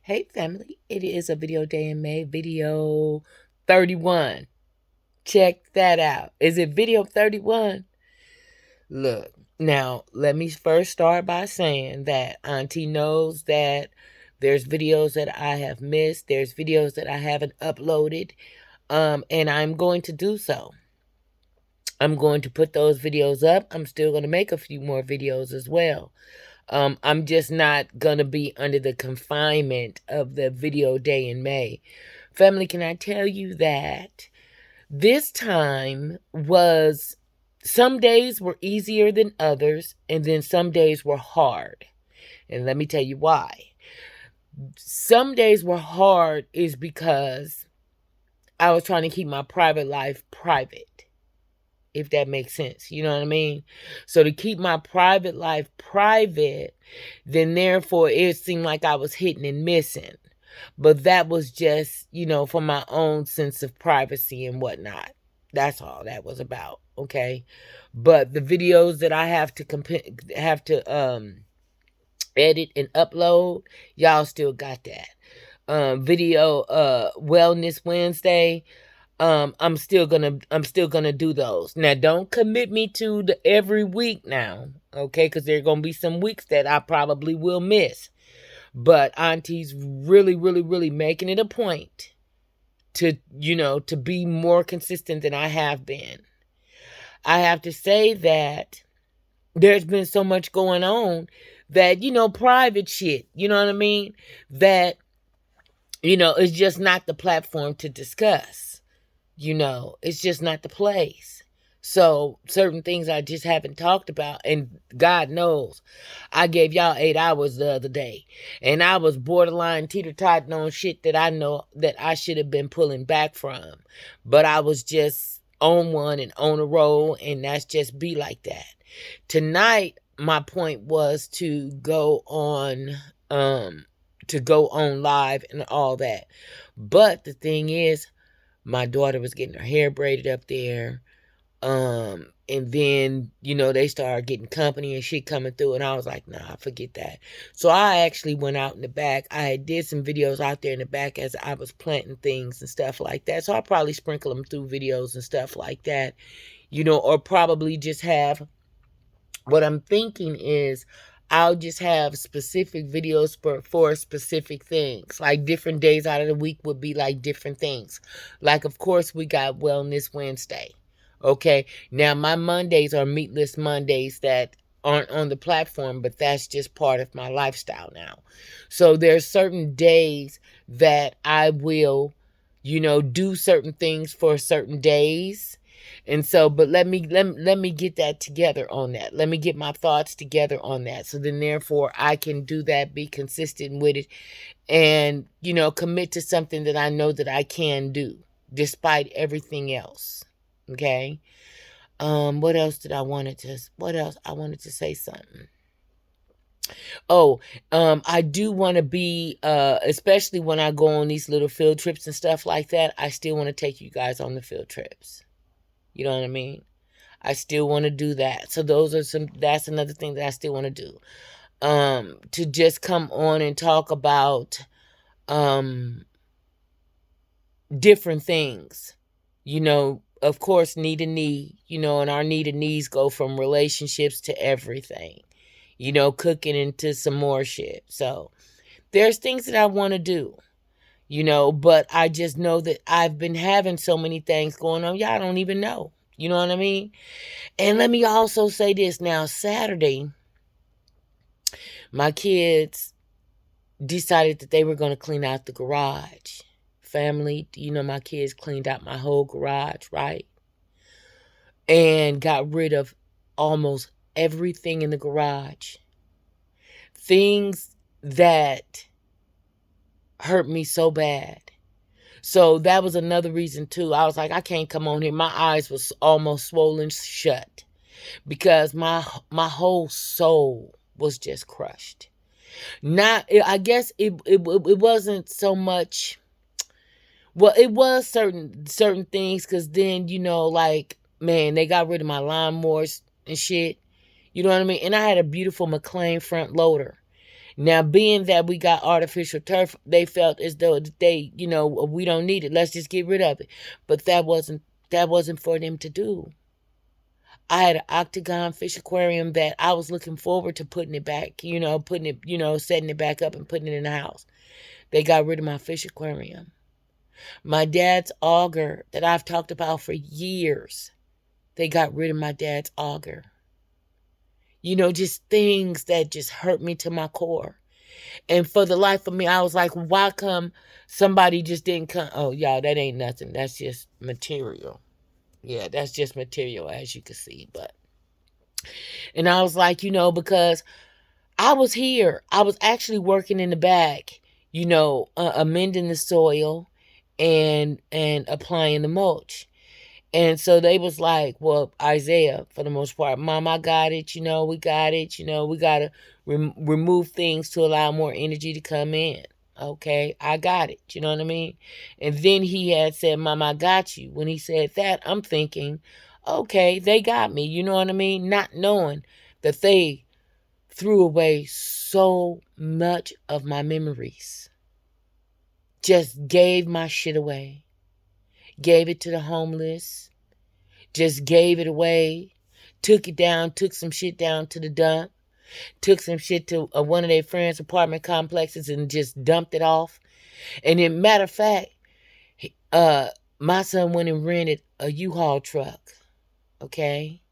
Hey family, it is a video day in May, video 31. Check that out. Is it video 31? Look, now let me first start by saying that Auntie knows that there's videos that I have missed, there's videos that I haven't uploaded, and I'm going to do so. I'm going to put those videos up. I'm still going to make a few more videos as well. I'm just not going to be under the confinement of the video day in May. Family, can I tell you that this time was, some days were easier than others, and then some days were hard. And let me tell you why. Some days were hard is because I was trying to keep my private life private, if that makes sense. You know what I mean? So to keep my private life private, then therefore it seemed like I was hitting and missing. But that was just, for my own sense of privacy and whatnot. That's all that was about, okay? But the videos that I have to edit and upload, y'all still got that. Video Wellness Wednesday, I'm still gonna do those. Now, don't commit me to the every week now, okay? Because there are gonna be some weeks that I probably will miss. But Auntie's really, really, really making it a point to be more consistent than I have been. I have to say that there's been so much going on that, private shit, you know what I mean? That, it's just not the platform to discuss. It's just not the place. So certain things I just haven't talked about, and God knows, I gave y'all 8 hours the other day, and I was borderline teeter-totting on shit that I know that I should have been pulling back from, but I was just on one and on a roll, and that's just be like that. Tonight, my point was to go on live and all that, but the thing is, my daughter was getting her hair braided up there. And then, they started getting company and shit coming through. And I was like, nah, forget that. So I actually went out in the back. I did some videos out there in the back as I was planting things and stuff like that. So I'll probably sprinkle them through videos and stuff like that, or probably just have, what I'm thinking is, I'll just have specific videos for specific things. Like different days out of the week would be like different things. Like, of course, we got Wellness Wednesday. Okay. Now, my Mondays are meatless Mondays that aren't on the platform, but that's just part of my lifestyle now. So there's certain days that I will, do certain things for certain days. And so, but let me get that together on that. Let me get my thoughts together on that. So then therefore I can do that, be consistent with it, and, commit to something that I know that I can do despite everything else. Okay. What else I wanted to say something. Oh, I do want to be, especially when I go on these little field trips and stuff like that, I still want to take you guys on the field trips. You know what I mean? I still want to do that. So that's another thing that I still want to do. To just come on and talk about different things. Of course, knee to knee, and our knee to knees go from relationships to everything. Cooking into some more shit. So there's things that I want to do. But I just know that I've been having so many things going on. Y'all don't even know. You know what I mean? And let me also say this. Now, Saturday, my kids decided that they were going to clean out the garage. Family, my kids cleaned out my whole garage, right? And got rid of almost everything in the garage. Things that hurt me so bad. So that was another reason too. I was like, I can't come on here. My eyes was almost swollen shut because my whole soul was just crushed. I guess it wasn't so much. Well, it was certain things, because then, like, man, they got rid of my lawnmowers and shit. You know what I mean? And I had a beautiful McLean front loader. Now, being that we got artificial turf, they felt as though they, we don't need it. Let's just get rid of it. But that wasn't for them to do. I had an octagon fish aquarium that I was looking forward to putting it back, setting it back up and putting it in the house. They got rid of my fish aquarium. My dad's auger that I've talked about for years, they got rid of my dad's auger. Just things that just hurt me to my core. And for the life of me, I was like, why come somebody just didn't come? Oh, y'all, that ain't nothing. That's just material. Yeah, that's just material, as you can see. And I was like, because I was here. I was actually working in the back, amending the soil and applying the mulch. And so they was like, well, Isaiah, for the most part, Mom, I got it. We got it. We got to remove things to allow more energy to come in. Okay, I got it. You know what I mean? And then he had said, Mom, I got you. When he said that, I'm thinking, okay, they got me. You know what I mean? Not knowing that they threw away so much of my memories. Just gave my shit away. Gave it to the homeless, just gave it away, took some shit down to the dump, took some shit to one of their friends' apartment complexes and just dumped it off. And in matter of fact, my son went and rented a U-Haul truck, okay?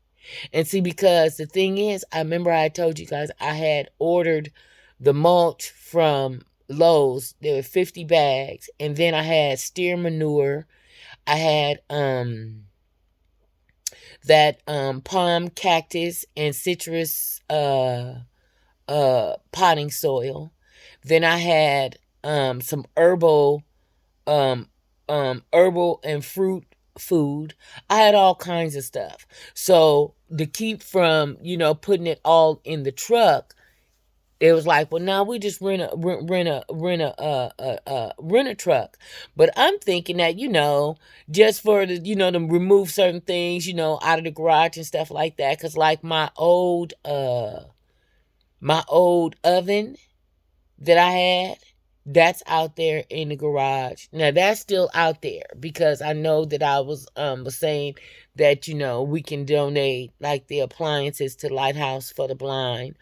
And see, because the thing is, I remember I told you guys I had ordered the mulch from Lowe's. There were 50 bags, and then I had steer manure. I had that palm cactus and citrus potting soil. Then I had some herbal and fruit food. I had all kinds of stuff. So to keep from, putting it all in the truck, it was like, well, now we just rent a truck. But I'm thinking that, just for the, to remove certain things, out of the garage and stuff like that. Cause like my old oven that I had, that's out there in the garage. Now that's still out there because I know that I was saying that, we can donate like the appliances to Lighthouse for the Blind,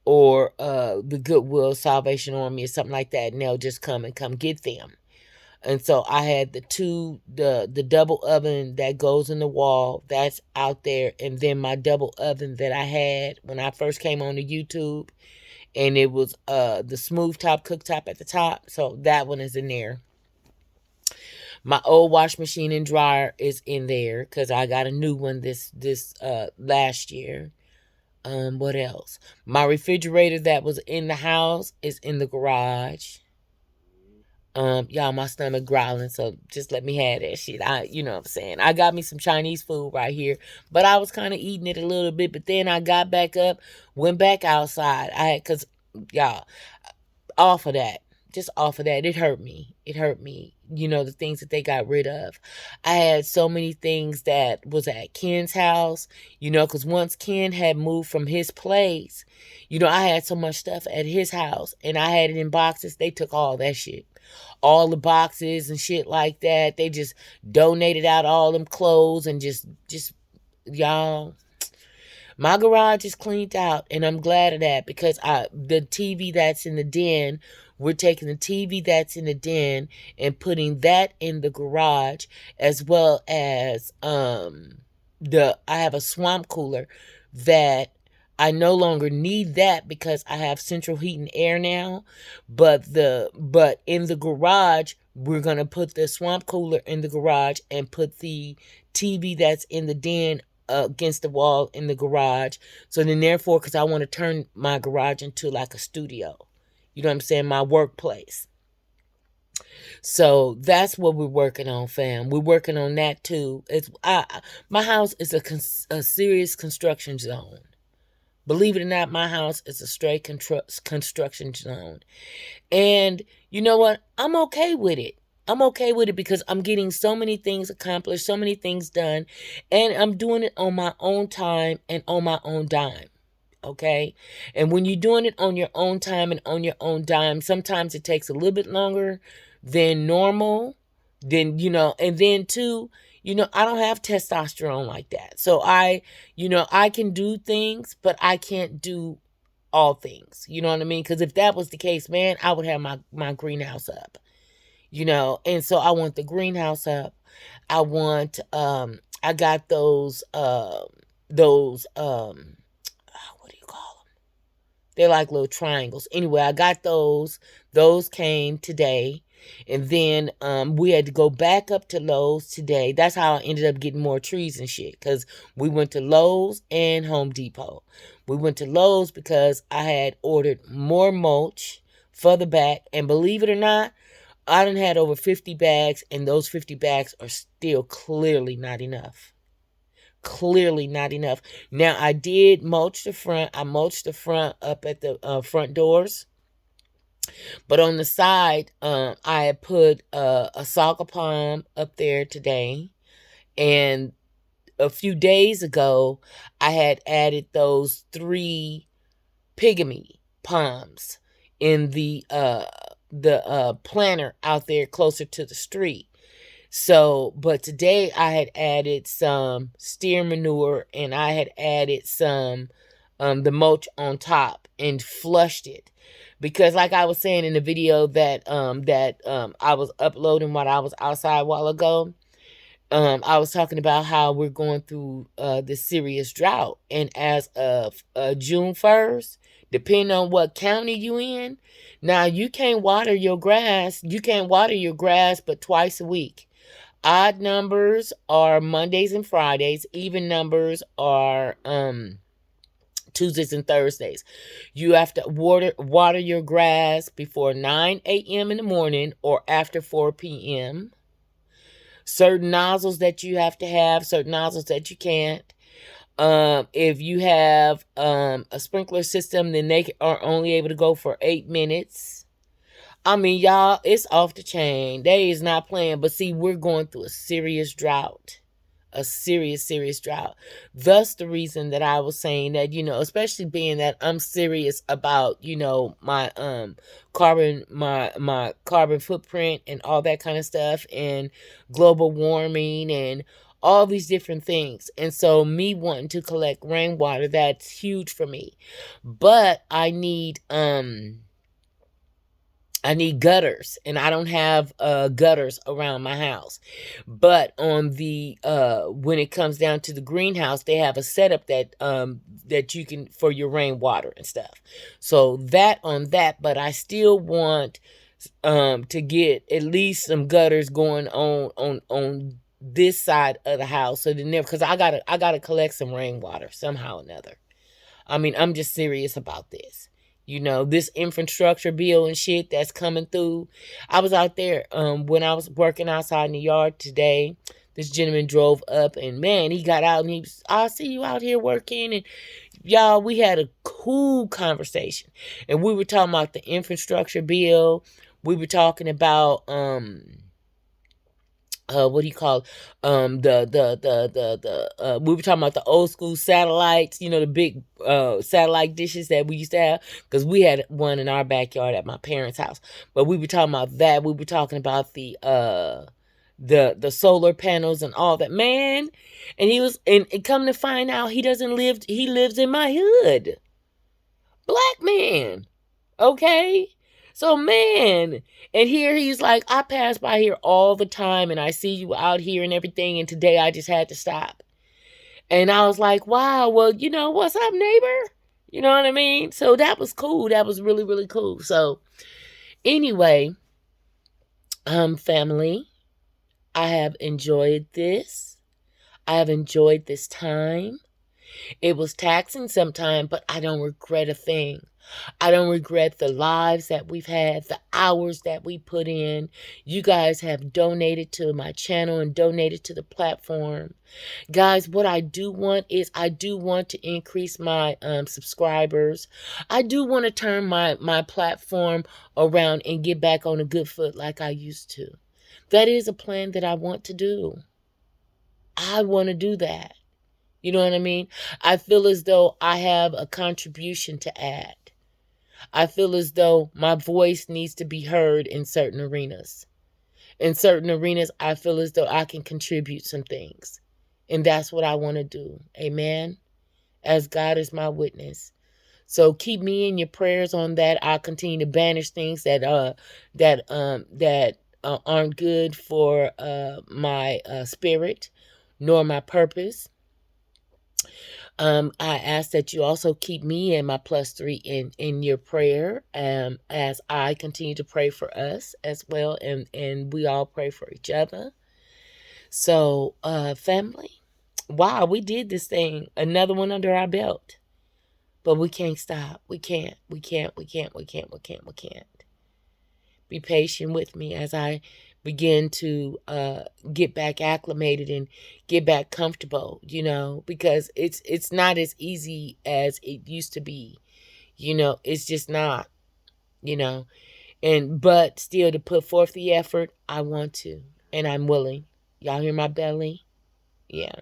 or the Goodwill Salvation Army or something like that, and they'll just come get them. And so I had the double oven that goes in the wall, that's out there, and then my double oven that I had when I first came on the YouTube, and it was the smooth top cooktop at the top, so that one is in there. My old wash machine and dryer is in there because I got a new one this last year. What else? My refrigerator that was in the house is in the garage. Y'all, my stomach growling, so just let me have that shit. You know what I'm saying? I got me some Chinese food right here, but I was kind of eating it a little bit, but then I got back up, went back outside. Cause y'all, off of that, just off of that, it hurt me. It hurt me. The things that they got rid of. I had so many things that was at Ken's house, because once Ken had moved from his place, I had so much stuff at his house and I had it in boxes. They took all that shit. All the boxes and shit like that. They just donated out all them clothes and just y'all. My garage is cleaned out, and I'm glad of that because the TV that's in the den, we're taking the TV that's in the den and putting that in the garage, as well as I have a swamp cooler that I no longer need that because I have central heat and air now. But in the garage, we're gonna put the swamp cooler in the garage and put the TV that's in the den against the wall in the garage. So then therefore, because I want to turn my garage into like a studio. You know what I'm saying? My workplace. So that's what we're working on, fam. We're working on that too. My house is a serious construction zone. Believe it or not, my house is a straight construction zone. And you know what? I'm okay with it. I'm okay with it because I'm getting so many things accomplished, so many things done, and I'm doing it on my own time and on my own dime. Okay. And when you're doing it on your own time and on your own dime, sometimes it takes a little bit longer than normal. Then, and then too, I don't have testosterone like that. So I can do things, but I can't do all things. You know what I mean? Because if that was the case, man, I would have my greenhouse up. And so I want the greenhouse up. I got those what do you call them? They're like little triangles. Anyway, I got those. Those came today. And then we had to go back up to Lowe's today. That's how I ended up getting more trees and shit. Because we went to Lowe's and Home Depot. We went to Lowe's because I had ordered more mulch for the back. And believe it or not, I done had over 50 bags. And those 50 bags are still clearly not enough. Clearly not enough. Now, I did mulch the front. I mulched the front up at the front doors. But on the side, I had put a saga palm up there today. And a few days ago, I had added those 3 pygmy palms in the planter out there closer to the street. So, but today I had added some steer manure and I had added some the mulch on top and flushed it. Because like I was saying in the video that I was uploading while I was outside a while ago, I was talking about how we're going through this serious drought. And as of June 1st, depending on what county you in, now you can't water your grass. You can't water your grass but twice a week. Odd numbers are Mondays and Fridays. Even numbers are Tuesdays and Thursdays. You have to water your grass before 9 a.m. in the morning or after 4 p.m. Certain nozzles that you have to have, certain nozzles that you can't. If you have a sprinkler system, then they are only able to go for 8 minutes. I mean, y'all, it's off the chain. They is not playing. But see, we're going through a serious drought. A serious, serious drought. Thus the reason that I was saying that, especially being that I'm serious about, my my carbon footprint and all that kind of stuff and global warming and all these different things. And so me wanting to collect rainwater, that's huge for me. But I need gutters, and I don't have gutters around my house. But on the when it comes down to the greenhouse, they have a setup that that you can for your rainwater and stuff. So that on that, but I still want to get at least some gutters going on this side of the house, so then because I gotta collect some rainwater somehow or another. I mean, I'm just serious about this. This infrastructure bill and shit that's coming through. I was out there when I was working outside in the yard today. This gentleman drove up and man, he got out and he was, I see you out here working. And y'all, we had a cool conversation. And we were talking about the infrastructure bill. We were talking about what do you call we were talking about the old school satellites, the big satellite dishes that we used to have, because we had one in our backyard at my parents' house. But we were talking about that. We were talking about the solar panels and all that, man. And he was and come to find out he lives in my hood. Black man. Okay? So, man, and here he's like, I pass by here all the time and I see you out here and everything. And today I just had to stop. And I was like, wow, well, what's up, neighbor? You know what I mean? So that was cool. That was really, really cool. So anyway, family, I have enjoyed this. I have enjoyed this time. It was taxing sometimes, but I don't regret a thing. I don't regret the lives that we've had, the hours that we put in. You guys have donated to my channel and donated to the platform. Guys, what I do want is I do want to increase my subscribers. I do want to turn my platform around and get back on a good foot like I used to. That is a plan that I want to do. I want to do that. You know what I mean? I feel as though I have a contribution to add. I feel as though my voice needs to be heard in certain arenas. In certain arenas, I feel as though I can contribute some things. And that's what I want to do. Amen. As God is my witness. So keep me in your prayers on that. I'll continue to banish things that aren't good for my spirit, nor my purpose. I ask that you also keep me and my +3 in your prayer, as I continue to pray for us as well, and we all pray for each other. So, family, wow, we did this thing, another one under our belt. But we can't stop. We can't. Be patient with me as I begin to get back acclimated and get back comfortable, because it's not as easy as it used to be. It's just not, but still, to put forth the effort, I want to, and I'm willing. Y'all hear my belly? Yeah.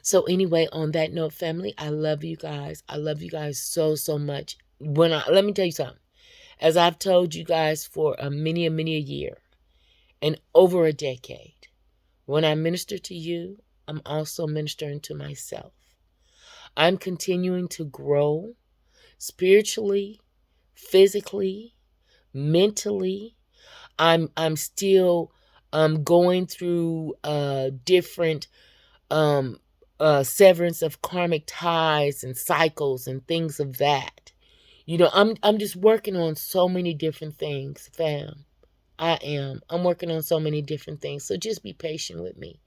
So anyway, on that note, family, I love you guys. I love you guys so, so much. Let me tell you something. As I've told you guys for many a year and over a decade, when I minister to you, I'm also ministering to myself. I'm continuing to grow spiritually, physically, mentally. I'm still going through different severance of karmic ties and cycles and things of that. I'm just working on so many different things, fam. I'm working on so many different things. So just be patient with me.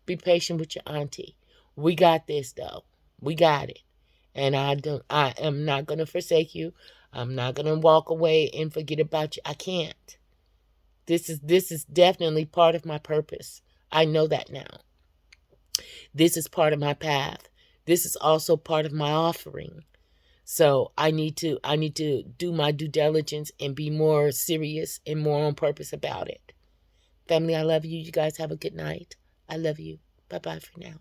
Be patient with your auntie. We got this though. We got it. And I am not gonna forsake you. I'm not gonna walk away and forget about you. I can't. This is definitely part of my purpose. I know that now. This is part of my path. This is also part of my offering. So I need to do my due diligence and be more serious and more on purpose about it. Family, I love you. You guys have a good night. I love you. Bye-bye for now.